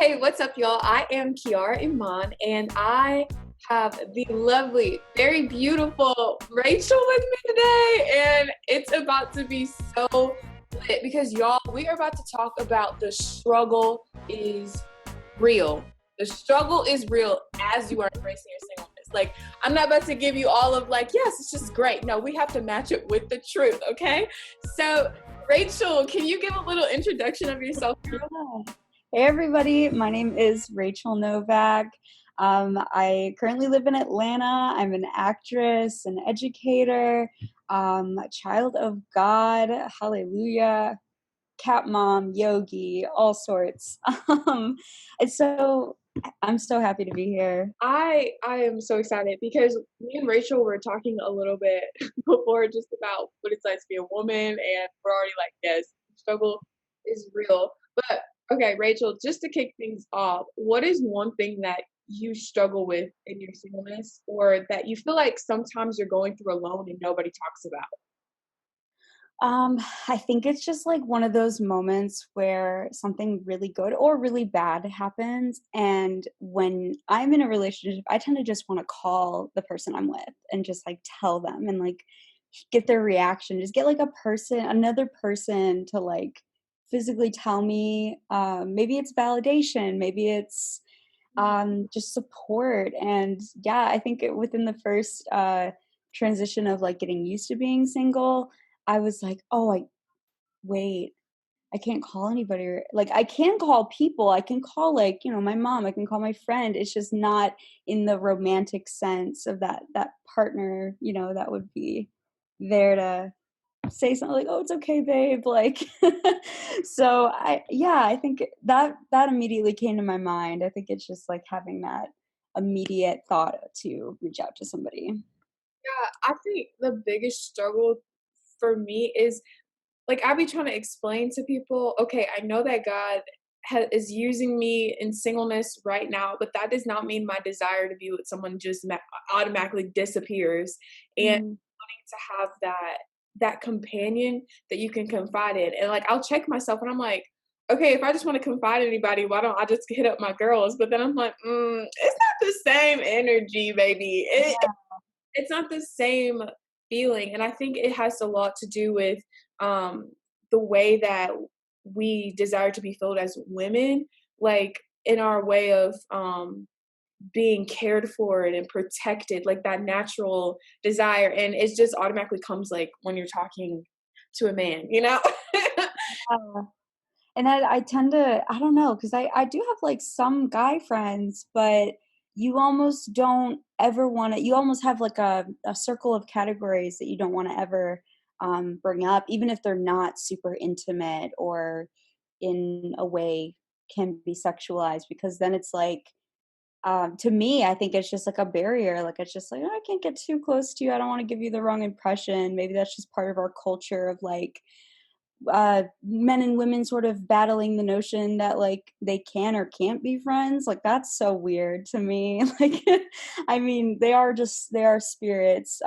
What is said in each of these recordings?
Hey, what's up, y'all? I am Kiara Iman, and I have the lovely, very beautiful Rachel with me today. And it's about to be so lit because, y'all, we are about to talk about the struggle is real. The struggle is real as you are embracing your singleness. Like, I'm not about to give you all of, like, yes, it's just great. No, we have to match it with the truth, okay? So, Rachel, can you give a little introduction of yourself? Yeah. Hey everybody, my name is Rachel Novak. I currently live in Atlanta. I'm an actress, an educator, a child of God, hallelujah, cat mom, yogi, all sorts. And so I'm so happy to be here. I am so excited because me and Rachel were talking a little bit before just about what it's like to be a woman, and we're already like, yes, the struggle is real. But okay, Rachel, just to kick things off, what is one thing that you struggle with in your singleness, or that you feel like sometimes you're going through alone and nobody talks about? Um, I think it's just like one of those moments where something really good or really bad happens. And when I'm in a relationship, I tend to just want to call the person I'm with and just like tell them and like get their reaction. Just get like another person to like physically tell me. Maybe it's validation, maybe it's just support. And yeah, I think within the first transition of like getting used to being single, I was like, oh, wait, I can't call anybody. Like, I can call people. I can call, like, my mom. I can call my friend. It's just not in the romantic sense of that partner, that would be there to say something like, "Oh, it's okay, babe." Like, so I think that immediately came to my mind. I think it's just like having that immediate thought to reach out to somebody. Yeah, I think the biggest struggle for me is like I be trying to explain to people, okay, I know that God is using me in singleness right now, but that does not mean my desire to be with someone just automatically disappears. And Mm. wanting to have that companion that you can confide in, and like I'll check myself, and I'm like, okay, if I just want to confide in anybody, why don't I just hit up my girls? But then I'm like, it's not the same energy, baby. It's not the same feeling, and I think it has a lot to do with, um, the way that we desire to be filled as women, like, in our way of, being cared for and protected, like, that natural desire, and it just automatically comes, like, when you're talking to a man, you know? Yeah. And I tend to, I don't know, because I do have like some guy friends, but you almost don't ever want to, you almost have like a circle of categories that you don't want to ever bring up, even if they're not super intimate or in a way can be sexualized, because then it's like, to me, I think it's just like a barrier. Like, it's just like, "Oh, I can't get too close to you. I don't want to give you the wrong impression." Maybe that's just part of our culture of like, men and women sort of battling the notion that like they can or can't be friends. Like, that's so weird to me. Like, I mean, they are spirits.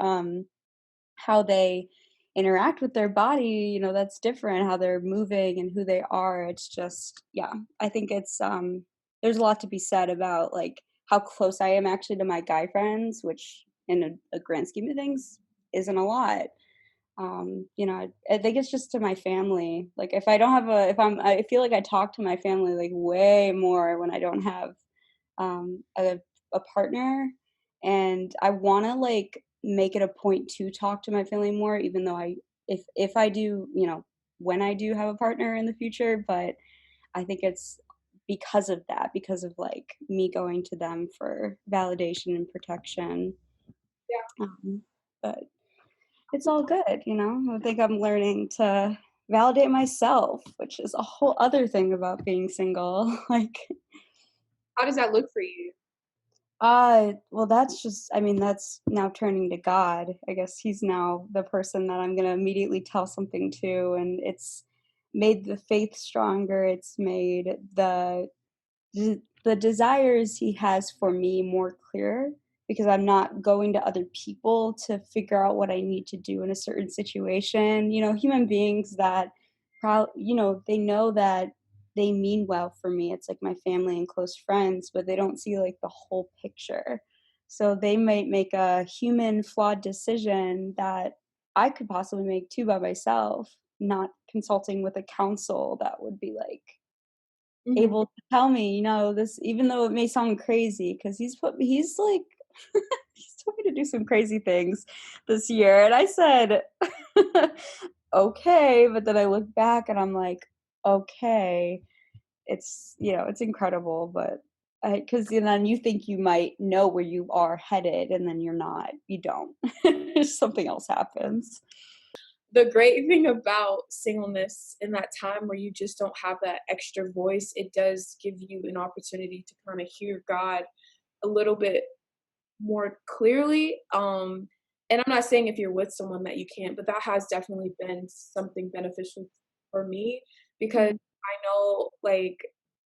How they interact with their body, that's different. How they're moving and who they are. It's just, yeah. I think it's there's a lot to be said about like how close I am actually to my guy friends, which in a grand scheme of things isn't a lot. I think it's just to my family. Like, if I don't have I feel like I talk to my family like way more when I don't have um a, a partner, and I want to like make it a point to talk to my family more, even though if I do, when I do have a partner in the future. But I think it's because of that, because of like me going to them for validation and protection. um, but it's all good, I think I'm learning to validate myself, which is a whole other thing about being single. Like, How does that look for you? well, that's just, I mean, that's now turning to God. I guess he's now the person that I'm gonna immediately tell something to, and it's made the faith stronger. It's made the desires he has for me more clear, because I'm not going to other people to figure out what I need to do in a certain situation. Human beings that they know that they mean well for me. It's like my family and close friends, but they don't see like the whole picture. So they might make a human flawed decision that I could possibly make too by myself, not consulting with a counsel that would be like Mhm. able to tell me, this, even though it may sound crazy, because he's like he's told me to do some crazy things this year, and I said, "Okay," but then I look back and I'm like, "Okay." It's incredible, but because then you think you might know where you are headed, and then you're not. You don't. Something else happens. The great thing about singleness in that time where you just don't have that extra voice, it does give you an opportunity to kinda hear God a little bit more clearly. And I'm not saying if you're with someone that you can't, but that has definitely been something beneficial for me because Mhm. I know like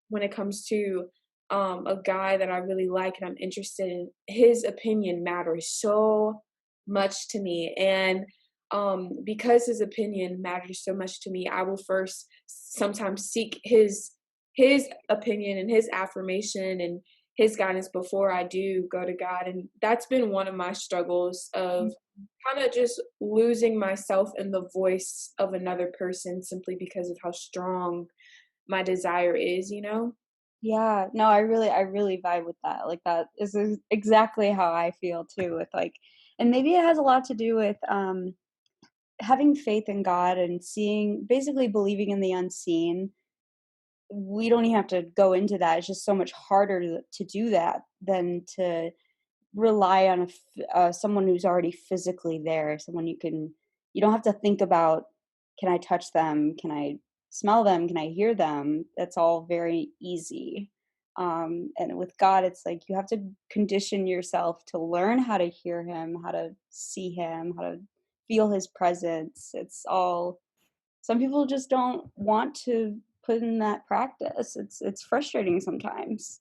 when it comes to a guy that I really like and I'm interested in, his opinion matters so much to me. And because his opinion matters so much to me, I will first sometimes seek his opinion and his affirmation and his guidance before I do go to God. And that's been one of my struggles of kind of just losing myself in the voice of another person simply because of how strong my desire is, you know? Yeah, no, I really vibe with that. Like that is exactly how I feel too with like, and maybe it has a lot to do with having faith in God and seeing, basically believing in the unseen. We don't even have to go into that. It's just so much harder to do that than to rely on someone who's already physically there, someone you don't have to think about, "Can I touch them? Can I smell them? Can I hear them?" That's all very easy. And with God, it's like you have to condition yourself to learn how to hear Him, how to see Him, how to feel His presence. It's all some people just don't want to put in that practice. It's frustrating sometimes.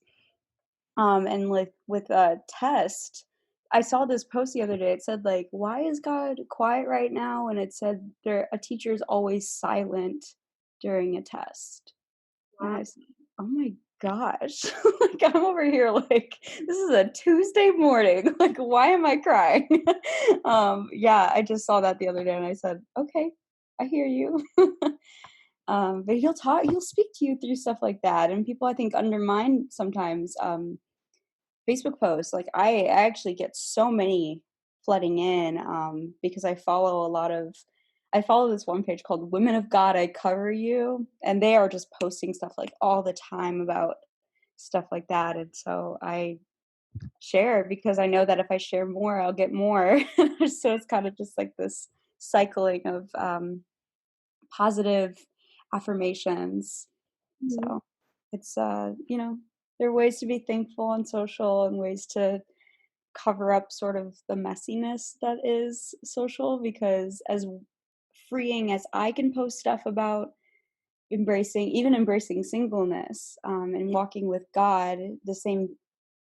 And with a test, I saw this post the other day. It said like, "Why is God quiet right now?" And it said there a teacher is always silent during a test. And I said, "Oh my gosh!" Like I'm over here like this is a Tuesday morning. Like why am I crying? Yeah, I just saw that the other day, and I said, "Okay, I hear you." But he'll speak to you through stuff like that, and people I think undermine sometimes. Facebook posts, like, I actually get so many flooding in, because I follow this one page called Women of God, I Cover You, and they are just posting stuff, like, all the time about stuff like that, and so I share because I know that if I share more, I'll get more. So it's kind of just like this cycling of, positive affirmations. Mhm. So it's, there are ways to be thankful on social and ways to cover up sort of the messiness that is social because as freeing as I can post stuff about embracing singleness and walking with God, the same,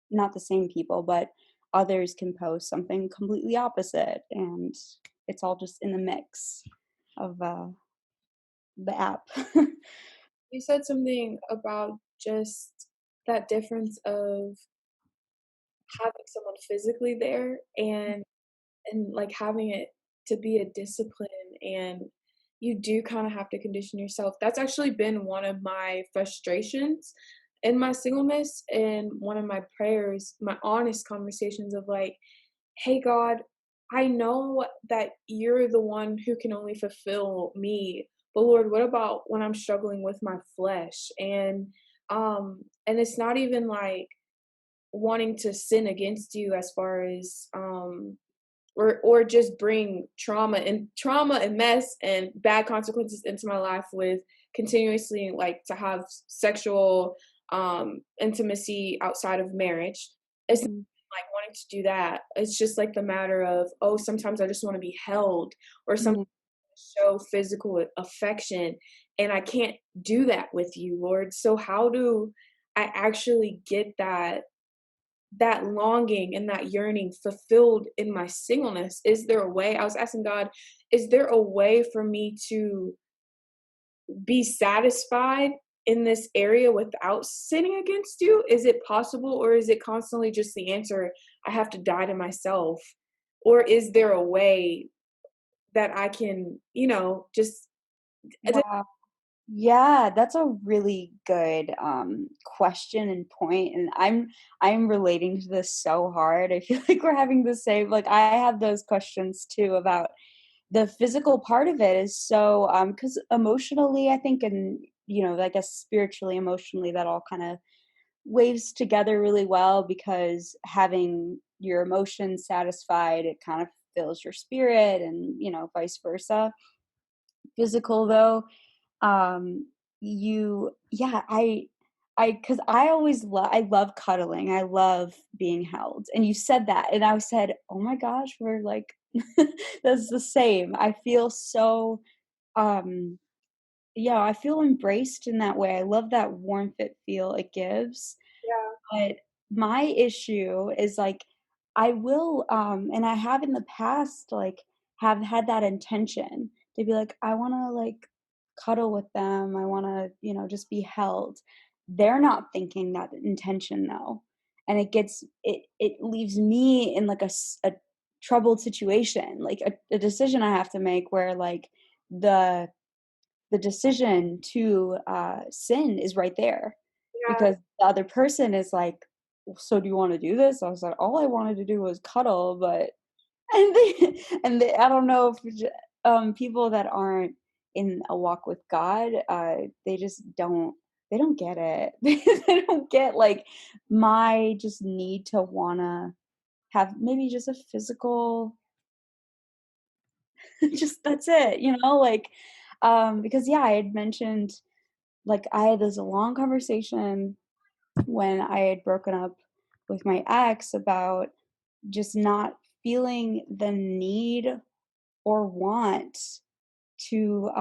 not the same people, but others can post something completely opposite. And it's all just in the mix of the app. You said something about just that difference of having someone physically there and like having it to be a discipline and you do kind of have to condition yourself. That's actually been one of my frustrations in my singleness and one of my prayers, my honest conversations of like, hey God, I know that you're the one who can only fulfill me. But Lord, what about when I'm struggling with my flesh? And it's not even like wanting to sin against you as far as or just bring trauma and mess and bad consequences into my life with continuously like to have sexual intimacy outside of marriage. It's not Mhm, like wanting to do that. It's just like the matter of, oh, sometimes I just want to be held or sometimes mhm, show physical affection and I can't do that with you, Lord. So how do I actually get that longing and that yearning fulfilled in my singleness? Is there a way? I was asking God, is there a way for me to be satisfied in this area without sinning against you? Is it possible, or is it constantly just the answer, I have to die to myself? Or is there a way that I can, just Wow. Yeah, that's a really good question and point, and I'm relating to this so hard. I feel like we're having the same, like I have those questions too about the physical part of it is so because emotionally I think, and I guess spiritually, emotionally, that all kind of waves together really well, because having your emotions satisfied, it kind of fills your spirit, and vice versa. Physical though, you yeah, because I always I love cuddling, I love being held, and you said that, and I said, "Oh my gosh, we're like that's the same." I feel so, um yeah, I feel embraced in that way. I love that warmth it gives. yeah, But my issue is, like, I will, and I have in the past, like, have had that intention to be like, I wanna, like, cuddle with them, I wanna, just be held. They're not thinking that intention, though, and it leaves me in, like, a troubled situation, like, a decision I have to make where, like, the the decision to, sin is right there, yeah, because the other person is like, "So do you wanna do this?" I was like, "All I wanted to do was cuddle," but and they I don't know if people that aren't in a walk with God, they just they don't get it. They don't get, like, my just need to wanna have maybe just a physical just that's it, like, because, yeah, I had mentioned, like, I had this long conversation when I had broken up with my ex about just not feeling the need or want to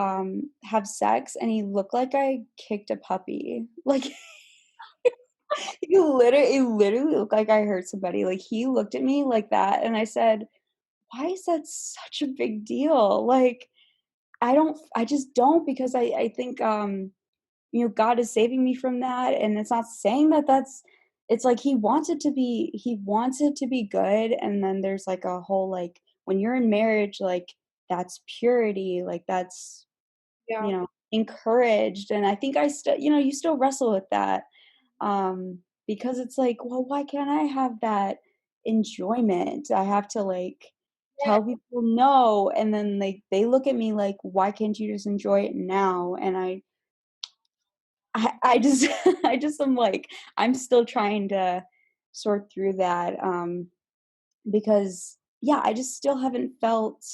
have sex, and he looked like I kicked a puppy. Like it literally looked like I hurt somebody. Like he looked at me like that, and I said, "Why is that such a big deal?" Like I just don't, because I think God is saving me from that, and it's not saying that it's like he wants it to be good, and then there's like a whole, like, when you're in marriage, like, that's purity, like, that's, yeah, encouraged, and I think I still, you still wrestle with that, because it's like, well, why can't I have that enjoyment? I have to, like, yeah, tell people no, and then they look at me like, why can't you just enjoy it now? And I just I just am like, I'm still trying to sort through that, because, yeah, I just still haven't felt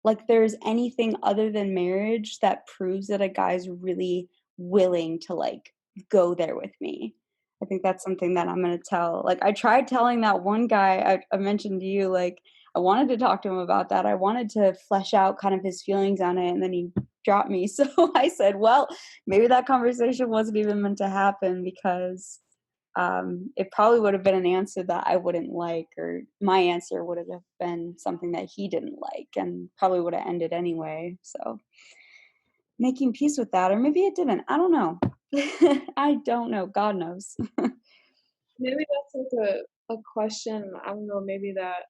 like there's anything other than marriage that proves that a guy's really willing to, like, go there with me. I think that's something that I'm gonna tell, like, I tried telling that one guy I mentioned to you, like, I wanted to talk to him about that, I wanted to flesh out kind of his feelings on it, and then he dropped me, so I said, "Well, maybe that conversation wasn't even meant to happen, because it probably would have been an answer that I wouldn't like, or my answer would have been something that he didn't like, and probably would have ended anyway." So making peace with that, or maybe it didn't. I don't know. I don't know. God knows. maybe that's like a question, I don't know, maybe that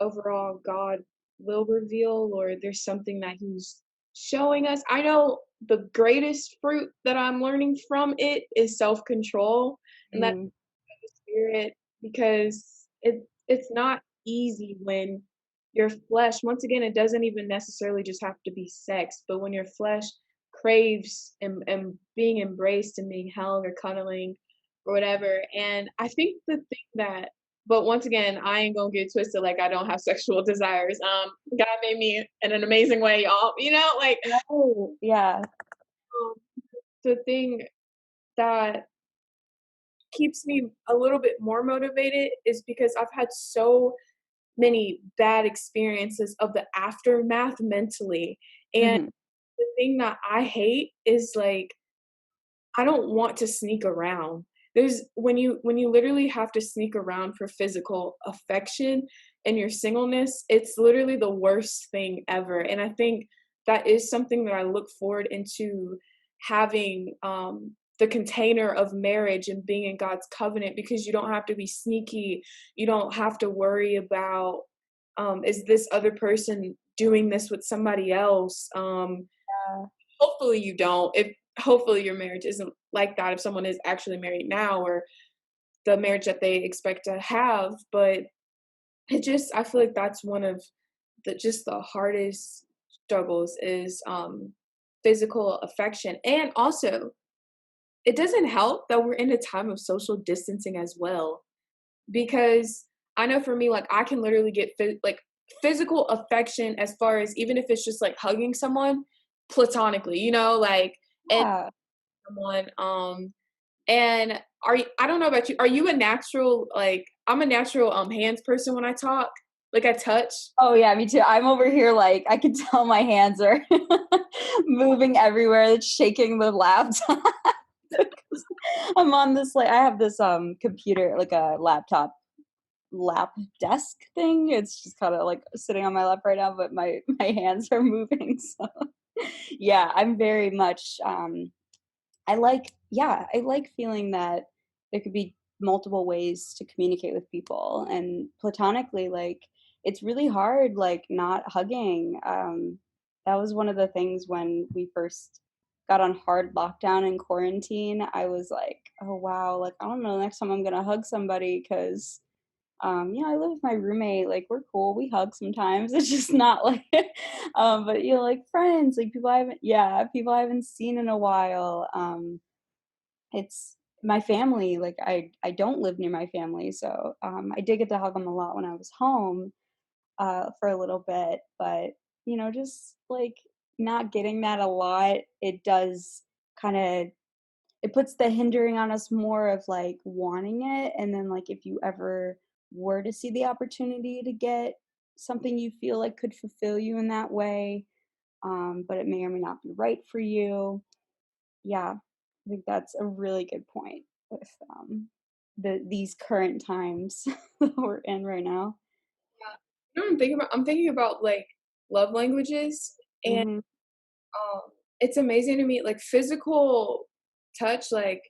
overall God will reveal, or there's something that He's showing us. I know the greatest fruit that I'm learning from it is self control, and that's Mm, the spirit, because it's not easy when your flesh, once again, it doesn't even necessarily just have to be sex, but when your flesh craves and being embraced and being held or cuddling or whatever. And I think the thing that, but once again, I ain't gonna get twisted like I don't have sexual desires. God made me in an amazing way, y'all. Like right. Yeah. um, the thing that keeps me a little bit more motivated is because I've had so many bad experiences of the aftermath mentally. And Mhm. the thing that I hate is like I don't want to sneak around. There's when you literally have to sneak around for physical affection in your singleness, it's literally the worst thing ever. And I think that is something that I look forward into having the container of marriage and being in God's covenant because you don't have to be sneaky. You don't have to worry about is this other person doing this with somebody else? Yeah. Hopefully you don't. If hopefully your marriage isn't like that if someone is actually married now or the marriage that they expect to have, but it just I feel like that's one of the hardest struggles is physical affection. And also, it doesn't help that we're in a time of social distancing as well because I know for me like I can literally get like physical affection as far as even if it's just like hugging someone platonically, like and Yeah. someone and I don't know about you, are you a natural like I'm a natural hands person when I talk, like I touch. Oh, yeah, me too. I'm over here, like, I can tell my hands are moving everywhere, it's shaking the laptop. 'Cause I'm on this, like I have this, computer, like a lap desk thing. It's just kinda, like, sitting on my lap right now, but my hands are moving, so yeah, I'm very much, I like feeling that there could be multiple ways to communicate with people, and platonically, like, it's really hard, like, not hugging. That was one of the things when we first got on hard lockdown and quarantine. I was like, "Oh, wow, like, I don't know next time I'm gonna hug somebody 'cause, I live with my roommate, like, we're cool, we hug sometimes." It's just not like but, like, friends, like, people I haven't seen in a while. It's my family, like, I don't live near my family, so, I did get to hug them a lot when I was home, for a little bit, but, just, like, not getting that a lot, it does kinda it puts the hindering on us more of, like, wanting it, and then, like, if you ever were to see the opportunity to get something you feel like could fulfill you in that way, but it may or may not be right for you. Yeah, I think that's a really good point with, these current times that we're in right now. Yeah. You know what I'm thinking about? I'm thinking about like love languages and Mhm. um it's amazing to me like physical touch like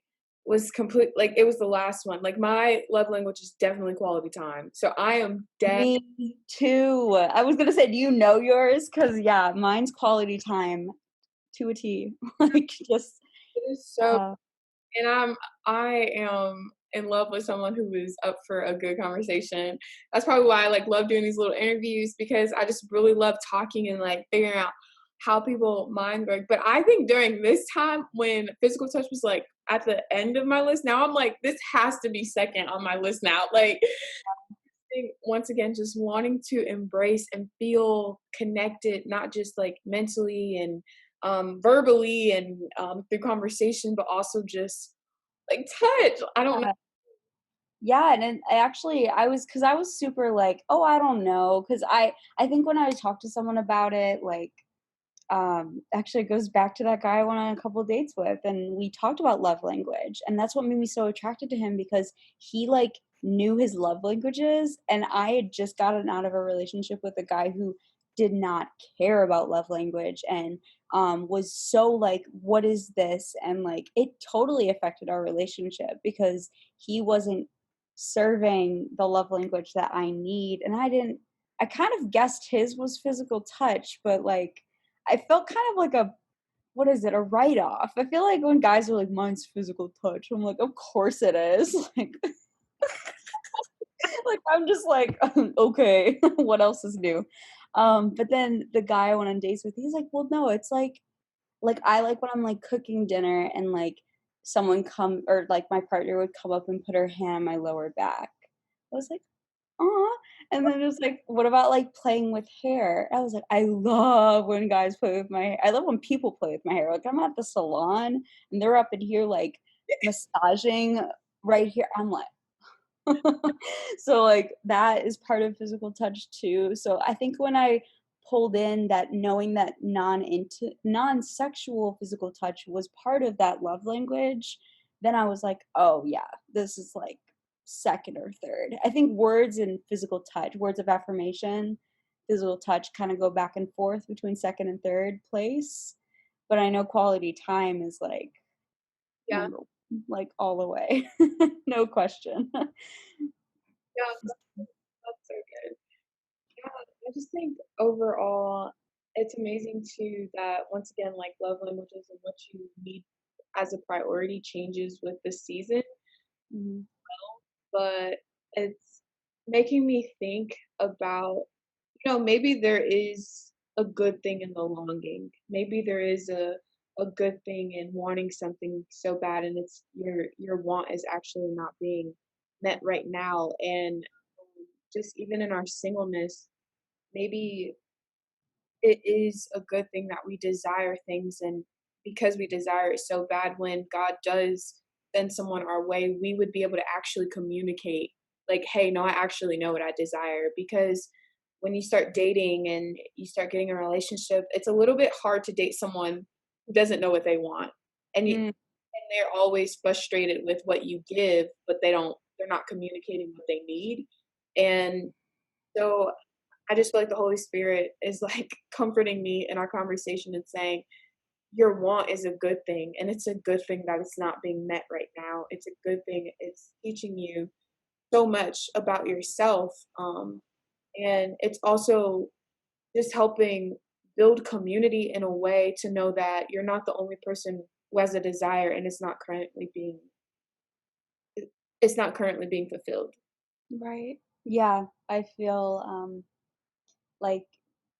was complete like it was the last one. Like my love language is definitely quality time. So I am dead. Me too. I was gonna say, do you know yours? Cause yeah, mine's quality time to a T. Like, just, It is so uh and I am in love with someone who is up for a good conversation. That's probably why I like love doing these little interviews because I just really love talking and like figuring out how people mind work. But I think during this time when physical touch was like at the end of my list, now I'm like, this has to be second on my list now. Like think once again, just wanting to embrace and feel connected, not just like mentally and verbally and through conversation, but also just like touch. I don't know. yeah. Yeah, and then I was super like, "Oh, I don't know," because I think when I talked to someone about it, like, actually it goes back to that guy I went on a couple dates with, and we talked about love language, and that's what made me so attracted to him because he, like, knew his love languages, and I had just gotten out of a relationship with a guy who did not care about love language and, was so like, "What is this?" And, like, it totally affected our relationship because he wasn't serving the love language that I need, and I kind of guessed his was physical touch, but, like, I felt kind of like a what is it, a write-off. I feel like when guys are like, "Mine's physical touch," I'm like, "Of course it is." Like, I'm just like, "Okay, what else is new?" But then the guy I went on dates with, he's like, "Well, no, it's like, I like when I'm, like, cooking dinner and, like, someone come or, like, my partner would come up and put her hand on my lower back." I was like, "Aw," and then it was like, "What about, like, playing with hair?" I was like, "I love when guys play with my hair. I love when people play with my hair." Like, I'm at the salon, and they're up in here, like, massaging right here. I'm like so, like, that is part of physical touch too. So, I think when I pulled in that knowing that non-sexual physical touch was part of that love language, then I was like, "Oh, yeah, this is, like, 2nd or 3rd." I think words and physical touch, words of affirmation, physical touch kinda go back and forth between 2nd and 3rd place. but I know quality time is like Yeah, number like all the way. No question. yeah, that's so good. Yeah, I just think overall, it's amazing too that once again, like love languages and what you need as a priority changes with the season, Mhm. but it's making me think about, maybe there is a good thing in the longing. Maybe there is a good thing in wanting something so bad and it's your want is actually not being met right now. And just even in our singleness, maybe it is a good thing that we desire things, and because we desire it so bad, when God does send someone our way, we would be able to actually communicate like, hey, no, I actually know what I desire. Because when you start dating and you start getting a relationship, it's a little bit hard to date someone who doesn't know what they want. Mm, And they're always frustrated with what you give, but they're not communicating what they need. And so I just feel like the Holy Spirit is like comforting me in our conversation and saying, your want is a good thing. And it's a good thing that it's not being met right now. It's a good thing. It's teaching you so much about yourself. And it's also just helping build community in a way to know that you're not the only person who has a desire and it's not currently being fulfilled. right. Yeah, I feel like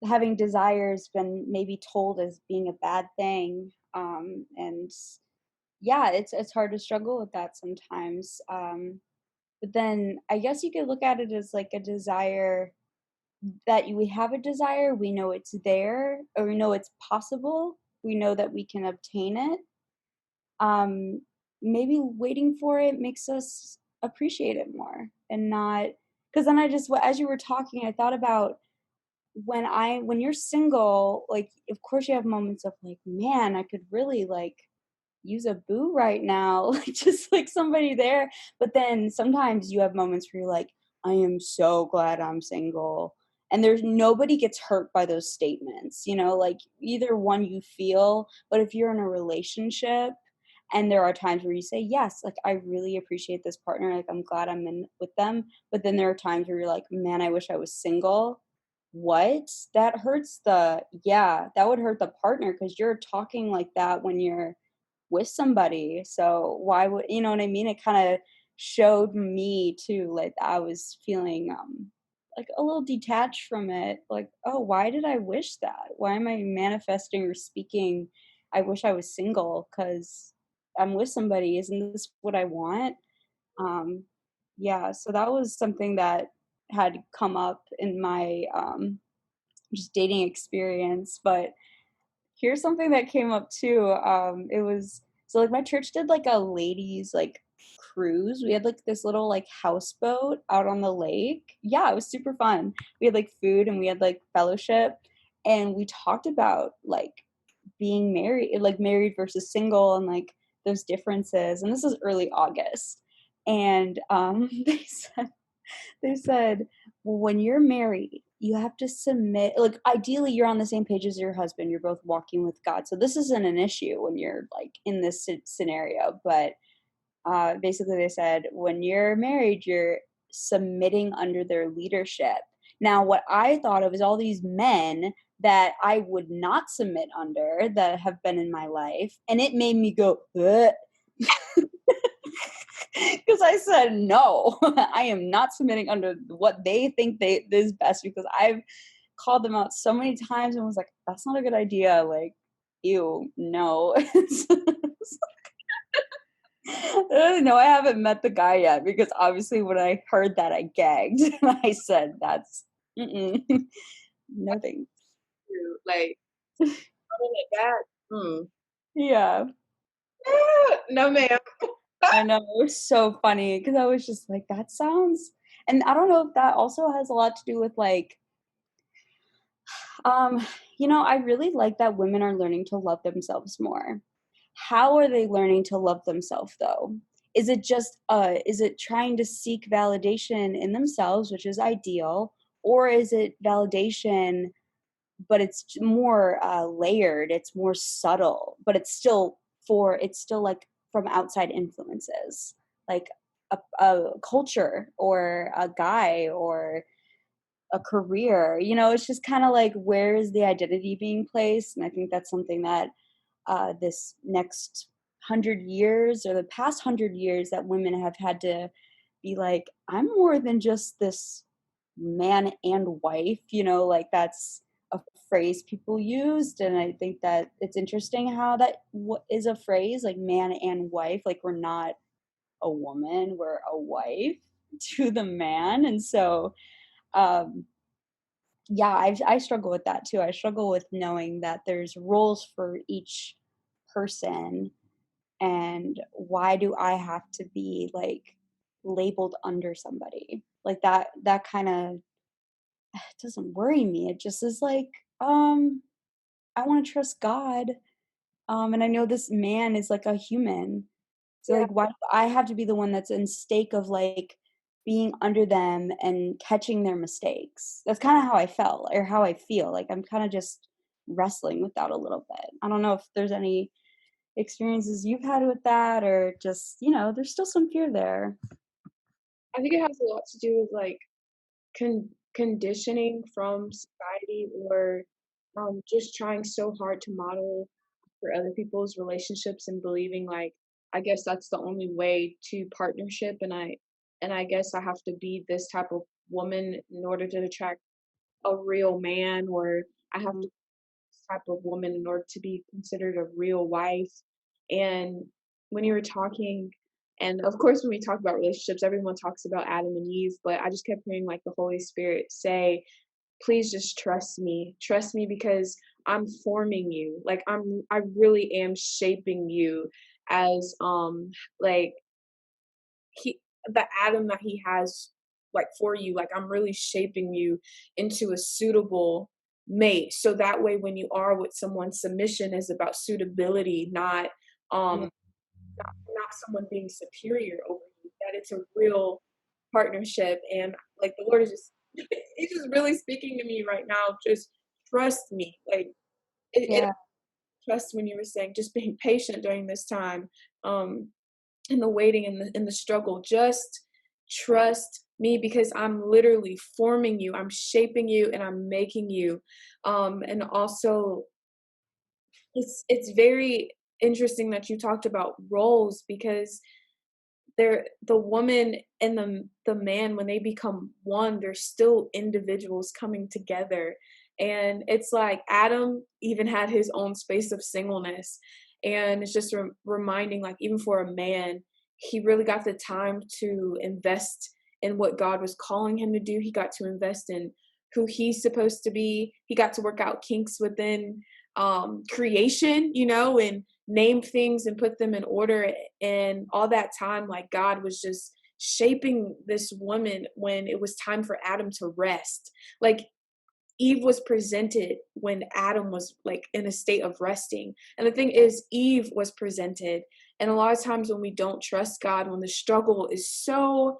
having desires been maybe told as being a bad thing. And yeah, it's hard to struggle with that sometimes. But then I guess you could look at it as like a desire that we have a desire, we know it's there, or we know it's possible, we know that we can obtain it. Um, Maybe waiting for it makes us appreciate it more and not because then I just as you were talking, I thought about when you're single, like of course you have moments of like, man, I could really like use a boo right now, like just like somebody there. But then sometimes you have moments where you're like, I am so glad I'm single. And there's nobody gets hurt by those statements, like either one you feel, but if you're in a relationship and there are times where you say, yes, like I really appreciate this partner, like I'm glad I'm in with them. But then there are times where you're like, man, I wish I was single. What? That hurts yeah, that would hurt the partner because you're talking like that when you're with somebody. So why would you know what I mean? It kind of showed me too, like I was feeling like a little detached from it. Like, oh, why did I wish that? Why am I manifesting or speaking? I wish I was single because I'm with somebody. Isn't this what I want? Um, yeah, so that was something that had come up in my just dating experience. But here's something that came up too. It was so like my church did like a ladies like cruise. We had like this little like houseboat out on the lake. Yeah, it was super fun. We had like food and we had like fellowship and we talked about like being married, like married versus single and like those differences. And this is early August. And they said, well, when you're married, you have to submit, like, ideally, you're on the same page as your husband. You're both walking with God. So this isn't an issue when you're like in this scenario. But basically, they said, when you're married, you're submitting under their leadership. Now, what I thought of is all these men that I would not submit under that have been in my life. And it made me go, ugh. Because I said no, I am not submitting under what they think they is best. Because I've called them out so many times and was like, "That's not a good idea." Like, ew, no. No, I haven't met the guy yet because obviously when I heard that, I gagged. I said, "That's mm-mm. No thanks." Like, other than that, Yeah. no, ma'am. I know, it was so funny because I was just like, "That sounds," and I don't know if that also has a lot to do with, like, um, I really like that women are learning to love themselves more. How are they learning to love themselves, though? Is it trying to seek validation in themselves, which is ideal, or is it validation but it's more layered, it's more subtle, but it's still like from outside influences, like a culture or a guy or a career. It's just kind of like, where is the identity being placed? And I think that's something that this next 100 years or the past 100 years that women have had to be like, I'm more than just this man and wife, like that's a phrase people used. And I think that it's interesting how that is a phrase, like man and wife, like we're not a woman, we're a wife to the man. And so, um, yeah, I struggle with that too. I struggle with knowing that there's roles for each person, and why do I have to be like labeled under somebody? Like that kind of doesn't worry me. It just is like, um, I want to trust God. And I know this man is like a human. So Yeah, like, why do I have to be the one that's in stake of like being under them and catching their mistakes? That's kind of how I felt or how I feel. Like I'm kind of just wrestling with that a little bit. I don't know if there's any experiences you've had with that, or just, there's still some fear there. I think it has a lot to do with like conditioning from society or just trying so hard to model for other people's relationships and believing like I guess that's the only way to partnership and I guess I have to be this type of woman in order to attract a real man or I have to Mm, be this type of woman in order to be considered a real wife. And when you were talking and of course when we talk about relationships everyone talks about Adam and Eve, but I just kept hearing like the Holy Spirit say please just trust me because I'm forming you like I really am shaping you as like he the Adam that he has like for you like I'm really shaping you into a suitable mate so that way when you are with someone submission is about suitability yeah, um not someone being superior over you that it's a real partnership and like the Lord is just he's just really speaking to me right now just trust me like it yeah, trust when you were saying just being patient during this time um in the waiting in the struggle just trust me because I'm literally forming you I'm shaping you and I'm making you and also it's very interesting that you talked about roles because they're the woman and the man when they become one they're still individuals coming together and it's like Adam even had his own space of singleness and it's just reminding like even for a man he really got the time to invest in what God was calling him to do he got to invest in who he's supposed to be he got to work out kinks within creation and name things and put them in order and all that time like God was just shaping this woman when it was time for Adam to rest like Eve was presented when Adam was like in a state of resting and the thing is Eve was presented and a lot of times when we don't trust God when the struggle is so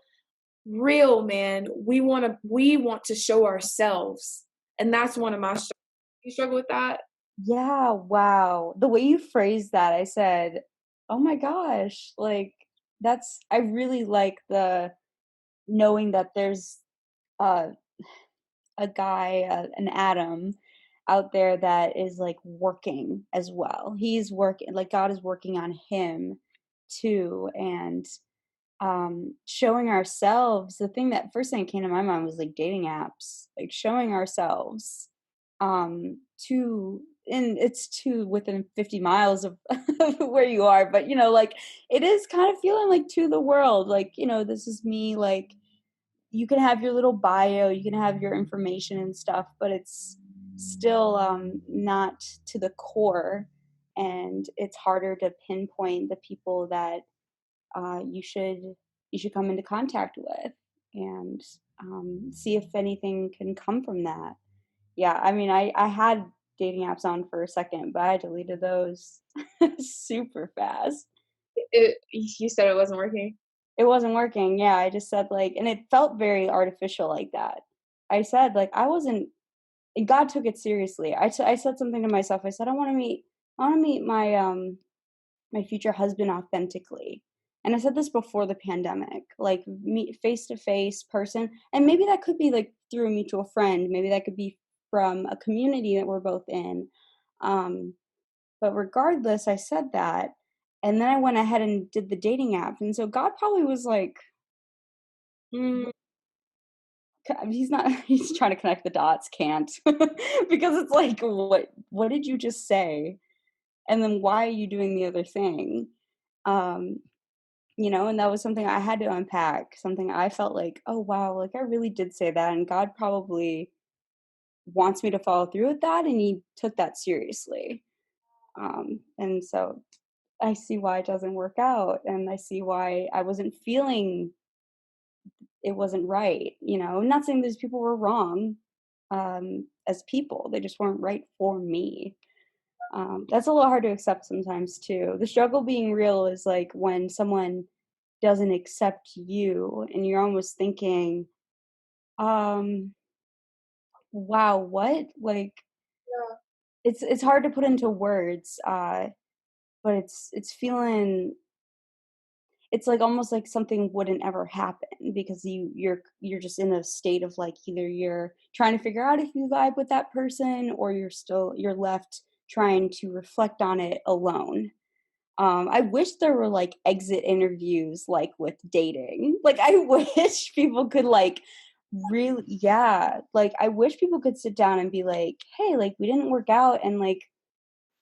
real man we want to show ourselves and that's one of my struggles you struggle with that yeah. Wow, the way you phrased that, I said, oh my gosh, like I really like the knowing that there's uh, a guy, an Adam out there that is like working as well. He's working, like God is working on him too. And showing ourselves, the thing that first thing that came to my mind was like dating apps, like showing ourselves to, and it's to within 50 miles of, of where you are, but like it is kind of feeling like to the world, like, this is me, like you can have your little bio, you can have your information and stuff, but it's still not to the core. And it's harder to pinpoint the people that you should come into contact with, and see if anything can come from that. Yeah, I mean, I had dating apps on for a second, but I deleted those super fast. you said it wasn't working It wasn't working. Yeah, I just said like, and it felt very artificial like that. I said like I wasn't. and God took it seriously. I said something to myself. I said, I wanna meet my future husband authentically. And I said this before the pandemic, like meet face to face person. And maybe that could be like through a mutual friend. Maybe that could be from a community that we're both in. Um, but regardless, I said that. And then I went ahead and did the dating app. And so God probably was like, Mm, he's not, he's trying to connect the dots, can't. Because it's like, what did you just say? And then why are you doing the other thing? Um, and that was something I had to unpack, something I felt like, "Oh, wow, like, I really did say that, and God probably wants me to follow through with that," and he took that seriously. And so I see why it doesn't work out, and I see why I wasn't feeling it wasn't right, not saying those people were wrong, as people, they just weren't right for me. That's a little hard to accept sometimes too. The struggle being real is like when someone doesn't accept you and you're almost thinking, um, wow, what? Like yeah, it's hard to put into words, but it's feeling it's like almost like something wouldn't ever happen because you're just in a state of like either you're trying to figure out if you vibe with that person or you're left trying to reflect on it alone. I wish there were like exit interviews like with dating. Like I wish people could like really yeah, like I wish people could sit down and be like, "Hey, like we didn't work out and like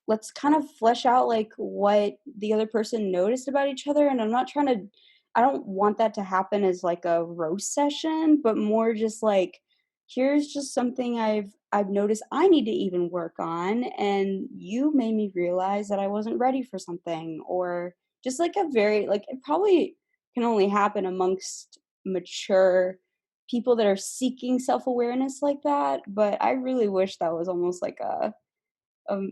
let's kind of flesh out like what the other person noticed about each other." And I don't want that to happen as like a roast session, but more just like here's just something I've noticed I need to even work on, and you made me realize that I wasn't ready for something, or just like a very like it probably can only happen amongst mature people that are seeking self-awareness like that, but I really wish that was almost like a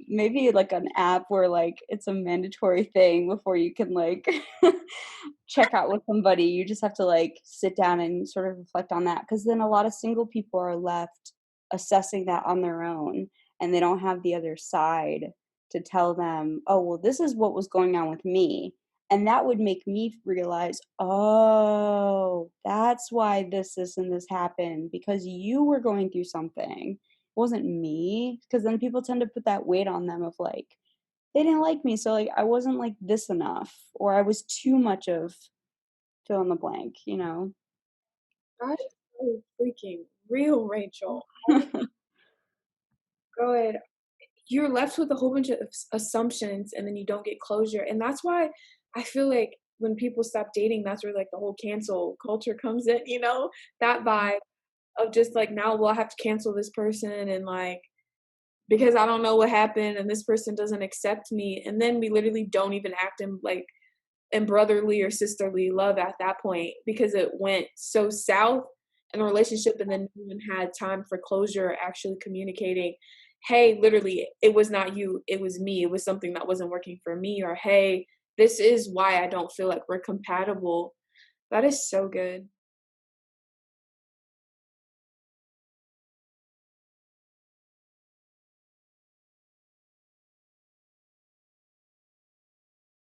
maybe like an app where like it's a mandatory thing before you can like check out with somebody. You just have to like sit down and sort of reflect on that because then a lot of single people are left assessing that on their own and they don't have the other side to tell them, oh, well, this is what was going on with me. And that would make me realize, oh, that's why this, and this happened because you were going through something wasn't me, because then people tend to put that weight on them of like, they didn't like me, so like I wasn't like this enough, or I was too much of fill in the blank. that is so freaking real, Rachel. Oh my god. You're left with a whole bunch of assumptions and then you don't get closure. And that's why I feel like when people stop dating, that's where like the whole cancel culture comes in, that vibe of just like now we'll have to cancel this person and like because I don't know what happened and this person doesn't accept me. And then we literally don't even act in like in brotherly or sisterly love at that point because it went so south in a relationship and then no one had time for closure or actually communicating, hey, literally, it was not you, it was me. It was something that wasn't working for me, or hey, this is why I don't feel like we're compatible. That is so good.